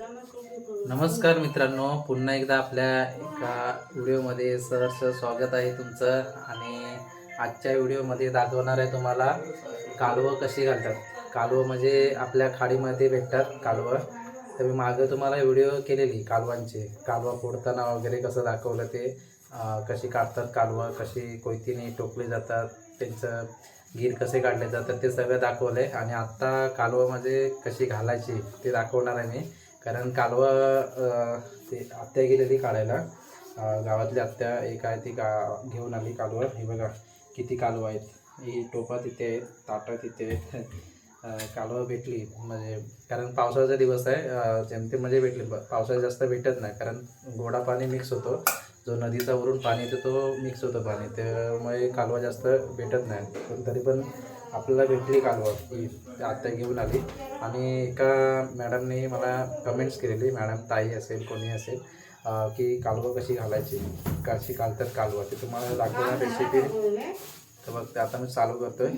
नमस्कार मित्रांनो, पुन्हा एकदा आपल्या एका व्हिडिओमध्ये सहर्ष स्वागत आहे तुमचं. आणि आजच्या व्हिडिओमध्ये दाखवणार आहे तुम्हाला कालवं कशी घालतात. कालवं म्हणजे आपल्या खाडीमध्ये भेटतात कालवं. तर मी मागं तुम्हाला व्हिडिओ केलेली कालवांची, कालवा फोडताना वगैरे कसं दाखवलं ते, कशी काढतात कालवं, कशी कोयतीने टोकली जातात, त्यांचं गीर कसे काढले जातात ते सगळं दाखवलं आहे. आणि आत्ता कालवामध्ये कशी घालायची ते दाखवणार आहे मी. कारण कालवं ते आत्या गेलेली काढायला, गावातली आत्या एक आहे ती घेऊन आली कालवं. हे बघा किती कालवं आहेत, ही टोपा तिथे आहेत, ताटं तिथे आहेत. कालवं भेटली म्हणजे, कारण पावसाचा दिवस आहे, जेमतेम म्हणजे भेटली. पावसाळ्यात जास्त भेटत नाही, कारण गोडा पाणी मिक्स होतो, जो नदीचा वरून पाणी येतो तो मिक्स होतं पाणी, त्यामुळे कालवा जास्त भेटत नाही. पण तरी पण आपल्याला भेटली कालवा, ही आत्या घेऊन आली. आणि एका मॅडमने मला कमेंट्स केलेली, मॅडम ताई असेल कोणी असेल, की कालवं कशी घालायची, कशी घालतात कालवं, ते तुम्हाला दाखवणार रेसिपी. तर मग ते आता मी चालू करतोय.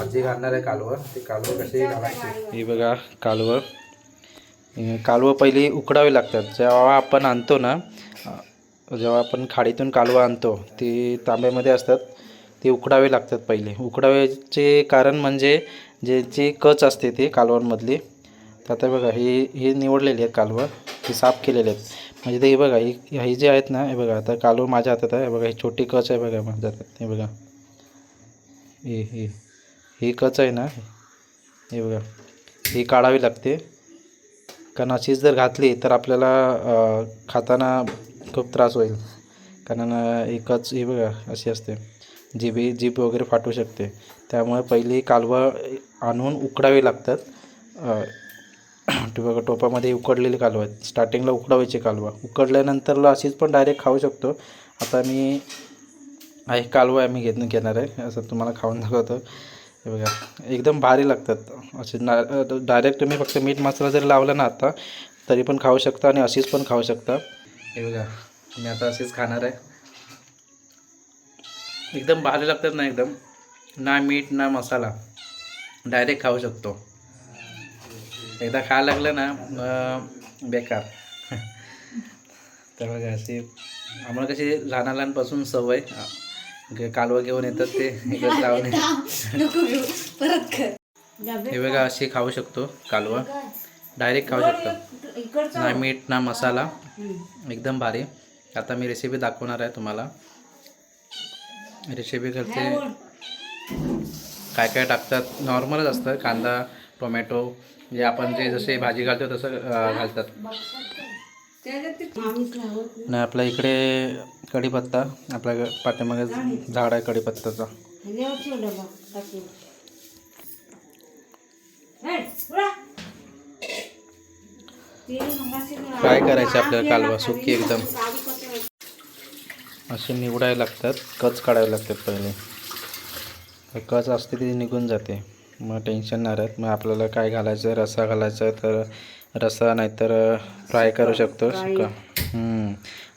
आजी घालणार आहे कालवं, ती कालवं कशी घालायची. ही बघा कालवं. कालवं पहिली उकडावी लागतात. जेव्हा आपण आणतो ना, जेव्हा आपण खाडीतून कालवं आणतो ती तांब्यामध्ये असतात, ते उकडावे लागतात पहिले. उकडावेचे कारण म्हणजे जे कच असते ते कालवांमधली. तर आता बघा ही निवडलेली आहेत कालवं, ती साफ केलेली आहेत. म्हणजे ते हे बघा, ही जे आहेत ना, हे बघा आता कालवं माझ्या हातात आहे. बघा ही छोटी कच आहे बघा माझ्या हातात, हे बघा ही कच आहे ना, हे बघा ही काढावी लागते. कारण अशीच जर घातली तर आपल्याला खाताना खूप त्रास होईल. कारण एकच ही बघा अशी असते, जीभ वगैरे फाटू शकते. त्यामुळे पहिली कालवं आणून उकडावी लागतात. बघा टोपामध्ये उकडलेली कालवं आहेत. स्टार्टिंगला उकडावायची कालवं, उकडल्यानंतरला अशीच पण डायरेक्ट खाऊ शकतो. आता मी कालवं आम्ही घेणार आहे, असं तुम्हाला खाऊन दाखवतो. हे बघा एकदम भारी लागतात असे. डायरेक्ट तुम्ही फक्त मीठ मसाला जरी लावला ना आता, तरी पण खाऊ शकता आणि अशीच पण खाऊ शकता. हे बघा मी आता अशीच खाणार आहे. एकदम भारी लागतात ना, एकदम ना मीठ ना मसाला, डायरेक्ट खाऊ शकतो. एकदा खायला लागलं ना बेकार. तर बघा अशी आम्हाला कशी लहानापासून सवय, कालवं घेऊन येतात ते एकच लावणे. हे बघा अशी खाऊ शकतो कालवं, डायरेक्ट खाऊ शकतो, ना मीठ ना मसाला, एकदम भारी. आता मी रेसिपी दाखवणार आहे तुम्हाला. रेसिपी करते, काय काय टाकतात. नॉर्मलच असतं, कांदा टोमॅटो, जे आपण जे जसे भाजी घालतो तसं घालतात. नाही आपल्या इकडे कढीपत्ता, आपल्या पाठीमागे झाड आहे कढीपत्त्याचा. फ्राय करायचे आपल्याला कालवा, सुकी एकदम असे निवडायला लागतात. कच काढावे लागतात पहिले, कच असते ती निघून जाते, मग टेन्शन नाही राहत. मग आपल्याला काय घालायचं, रस्सा घालायचा तर रस्सा, नाहीतर फ्राय करू शकतो सुका.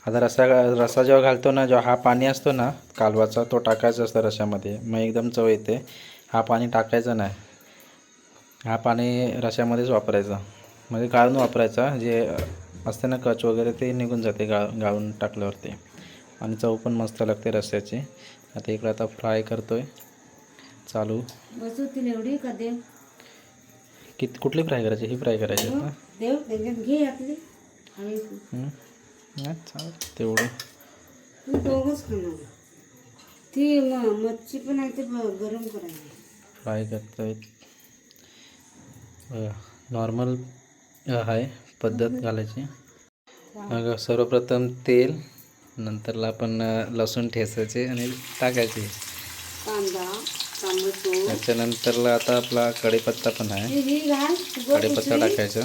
आता रस्सा जेव्हा घालतो ना, जेव्हा हा पाणी असतो ना कालवाचा, तो टाकायचा असतो रश्श्यामध्ये, मग एकदम चव येते. हा पाणी टाकायचं नाही, हा पाणी रश्श्यामध्येच वापरायचा, म्हणजे गाळून वापरायचा. जे असते ना कच वगैरे ते निघून जाते गाळून टाकल्यावरती, आणि चव पण मस्त लागते रस्स्याची. आता इकडे आता फ्राय करतोय चालू. एवढी का देव, कुठली फ्राय करायची, ही फ्राय करायची तेवढी. ती मच्छी पण आहे ते गरम करायची, फ्राय करतोय. नॉर्मल आहे पद्धत घालायची. मग सर्वप्रथम तेल, नंतरला आपण लसूण ठेचायचे आणि टाकायचे, कांदा टोमॅटो, त्याच्यानंतरला आता आपला कढीपत्ता पण आहे, कढीपत्ता टाकायचा.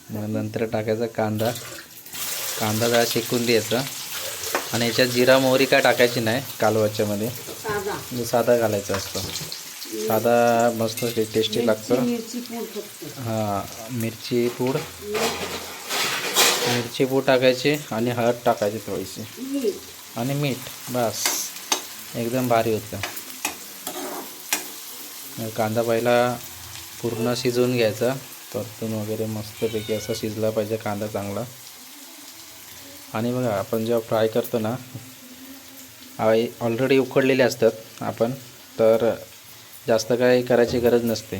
मग नंतर टाकायचा कांदा, जरा शेकून द्यायचा. आणि याच्यात जिरा मोहरी काय टाकायची नाही कालवाच्यामध्ये, साधा घालायचा असतो. साधा मस्त टेस्टी लागतं. हां मिरची पूड टाकायची आणि हळद टाकायची थोडीशी आणि मीठ, बस. एकदम भारी होतं. कांदा पहिला पूर्ण शिजवून घ्यायचा, परतून वगैरे मस्तपैकी असा शिजला पाहिजे कांदा चांगला. आणि बघा आपण जेव्हा फ्राय करतो ना, ऑलरेडी उकडलेले असतात आपण, तर जास्त काही करायची गरज नसते.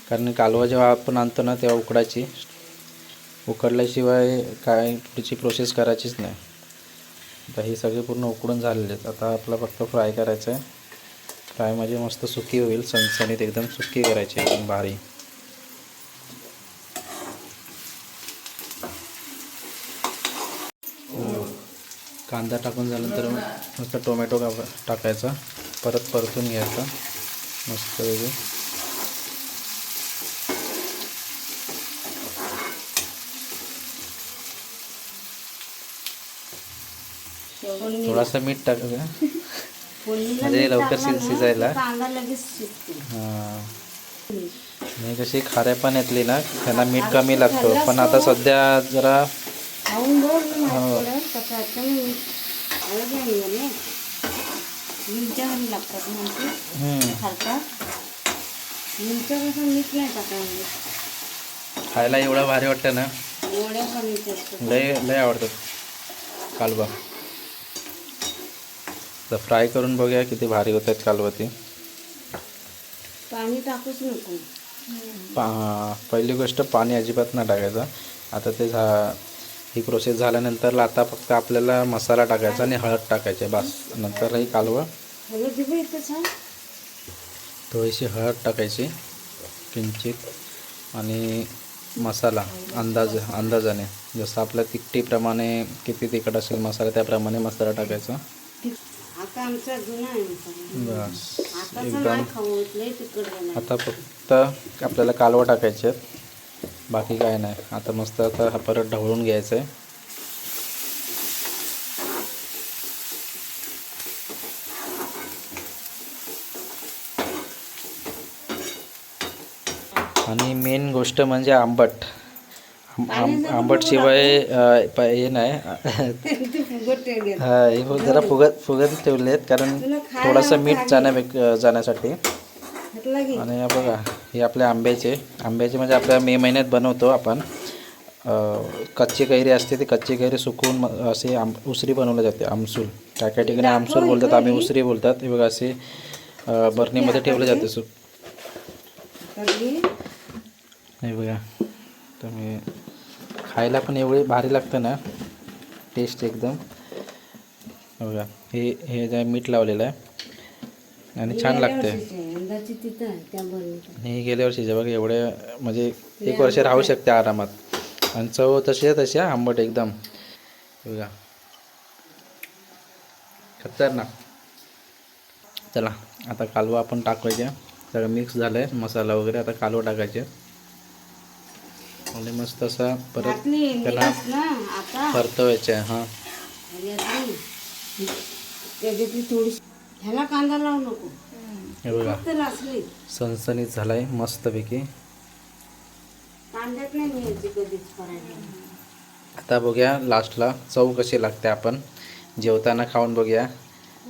कारण कालवा जेव्हा आपण आणतो ना तेव्हा उकडल्याशिवाय काय पुढची प्रोसेस करायचीच नाही. आता ही सगळी पूर्ण उकडून झालेली आहेत. आता आपला फक्त फ्राय करायचं आहे. फ्राय म्हणजे मस्त सुकी होईल, सणसणीत एकदम सुकी करायची, एकदम भारी. कांदा टाकून झाल्यानंतर मस्त टोमॅटो टाकायचा, परत परतून घ्यायचा मस्त वेगळी. थोडासा मीठ टाकायचं म्हणजे लवकर शिजायला. हां, मी कशी खाऱ्या पाण्यातली ना, त्यांना मीठ कमी लागतो, पण आता सध्या जरा खायला एवढं भारी वाटतं ना, लय लय आवडतात कालवा. तर फ्राय करून बघूया किती भारी होतात कालवा ते. पाणी टाकूच नको. पहिली गोष्ट पाणी अजिबात नाही टाकायचं. आता ते ही प्रोसेस झाल्यानंतर आता फक्त आपल्याला मसाला टाकायचा आणि हळद टाकायची, बस. नंतर ही कालवा थोडीशी हळद टाकायची किंचित, आणि मसाला अंदाजाने, जसं आपल्या तिखटीप्रमाणे किती तिखट असेल मसाला त्याप्रमाणे मसाला टाकायचा. बस एकदम. आता फक्त आपल्याला कालवा टाकायचे आहेत, बाकी काय नाही. आता मस्त आता हा परत ढवळून घ्यायचं आहे. आणि मेन गोष्ट म्हणजे आंबट. आंबटशिवाय हे नाही. हा, हे जरा फुगत ठेवले आहेत, कारण थोडासा मीठ जाण्यासाठी. आणि बघा, हे आपल्या आंब्याचे म्हणजे आपल्या मे महिन्यात बनवतो आपण. कच्ची कैरी असते, ती कच्ची कैरी सुकवून असे उसरी बनवली जाते, आमसूल. काय काय ठिकाणी आमसूल बोलतात, आम्ही उसरी बोलतात. हे बघा, असे बरणीमध्ये ठेवले जाते हे बघा. तुम्ही खायला पण एवढी भारी लागतं ना, टेस्ट एकदम. बघा, हे जे मीठ लावलेलं आहे आणि छान लागते. हे गेल्या वर्षीचे बघा, एवढे म्हणजे 1 वर्ष राहू शकते आरामात. आणि चव तशी आंबट एकदम. बघा, खतरनाक. चला, आता कालवा आपण टाकायचे. सगळं मिक्स झालं आहे मसाला वगैरे. आता कालवा टाकायचे आणि मस्त असा परत त्याला परतवायचं आहे. हां, ह्याला कांदा लावू नको. हे बघा, सणसणीत झालाय मस्तपैकी. कांद्यात नाही मिळायची कधीच करायला. आता बघूया लास्टला चव कशी लागते, आपण जेवताना खाऊन बघूया.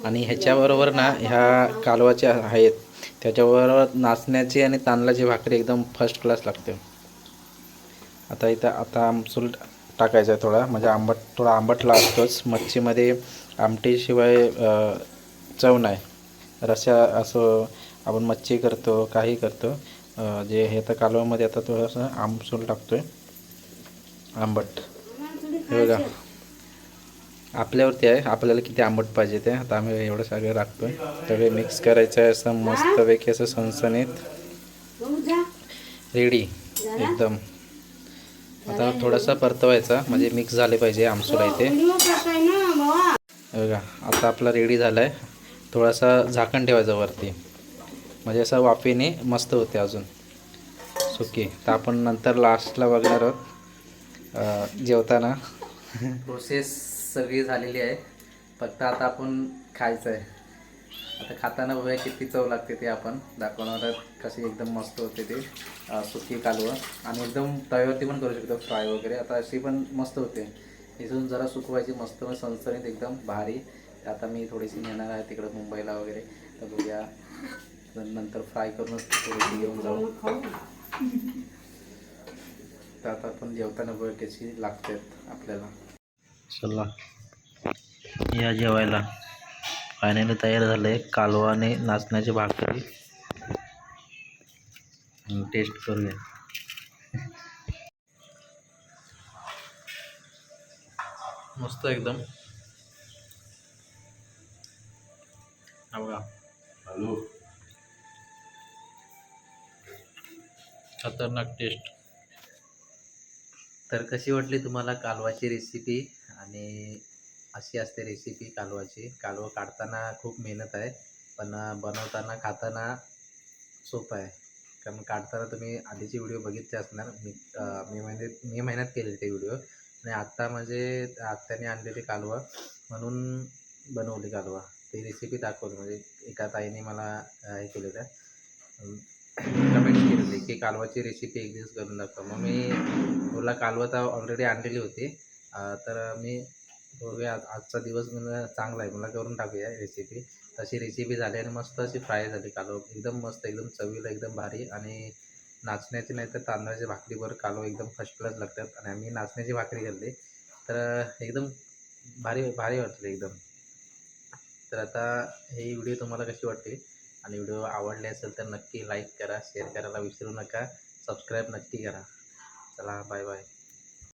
आणि ह्याच्याबरोबर ना, ह्या कालवाच्या आहेत त्याच्याबरोबर नाचण्याची आणि तांदळाची भाकरी एकदम फर्स्ट क्लास लागते. आता आमसूल टाकायचा आहे थोडा, म्हणजे थोडा आंबटला असतोच. मच्छीमध्ये आमटीशिवाय चव नाही. रस्सा असं आपण मच्छी करतो, काही करतो, जे हे तर कालवामध्ये आता थोडंसं आमसूल टाकतोय आंबट. हे बघा, आपल्यावरती आहे आपल्याला किती आंबट पाहिजे ते. आता आम्ही एवढं सगळं टाकतोय, सगळे मिक्स करायचं आहे असं मस्तपैकी, असं सणसणीत रेडी एकदम. आता थोडासा परतवायचा, म्हणजे मिक्स झाले पाहिजे आमसूल आहे ते. बघा, आता आपला रेडी झाला आहे. थोडासा झाकण ठेवायचं वरती, म्हणजे असं वाफेने मस्त होते अजून सुकी. तर आपण नंतर लास्टला बघणार आहोत जेवताना. प्रोसेस सगळी झालेली आहे, फक्त आता आपण खायचं आहे. आता खाताना बघूया किती चव लागते ते आपण दाखवणार आहोत. कशी एकदम मस्त होते ते सुकी कालवं. आणि एकदम तव्यावरती पण करू शकतो फ्राय वगैरे. आता अशी पण मस्त होते. इथून जरा सुकवायची मस्त, सणसणीत एकदम भारी. आता मी थोडीशी नेणार आहे तिकडं मुंबईला वगैरे, तर बघूया नंतर फ्राय करूनच थोडीशी घेऊन जाऊ. मग खाऊ. तर आता आपण जेवताना बघ कशी लागतात आपल्याला. चला या जेवायला. फायनली तयार झालं आहे कालवाने नाचण्याची भाकरी. टेस्ट करूया. मस्त एकदम. बघा खतरनाक टेस्ट. तर कशी वाटली तुम्हाला कालवाची रेसिपी? आणि अशी असते रेसिपी कालवाची. कालवं काढताना खूप मेहनत आहे, पण बनवताना खाताना सोपं आहे. कारण काढताना तुम्ही आधीचे व्हिडिओ बघितले असणार. मे महिन्यात केले ते व्हिडिओ, आणि आत्ता म्हणजे आत्याने आणलेली कालवं म्हणून बनवली कालवा. ती रेसिपी दाखवली, म्हणजे एका ताईने मला हे केलेलं कमेंट केलेली की कालवाची रेसिपी एक दिवस करून दाखवा. मग मी बोलला कालवं तर ऑलरेडी आणलेली होती, तर मी बघूया आजचा दिवस मला चांगला आहे, मला करून टाकूया रेसिपी. तशी रेसिपी झाली आणि मस्त अशी फ्राय झाली कालवं. एकदम मस्त, एकदम चवीला एकदम भारी. आणि नाचण्याची नाही तर तांदळाच्या भाकरीवर कालवं एकदम फर्स्ट क्लास लागतात. आणि आम्ही नाचण्याची भाकरी खाल्ली तर एकदम भारी भारी वाटले एकदम. तर आता ही व्हिडिओ तुम्हाला कशी वाटली, आणि व्हिडिओ आवडले असेल तर नक्की लाईक करा, शेअर करायला विसरू नका, सबस्क्राईब नक्की करा. चला बाय बाय.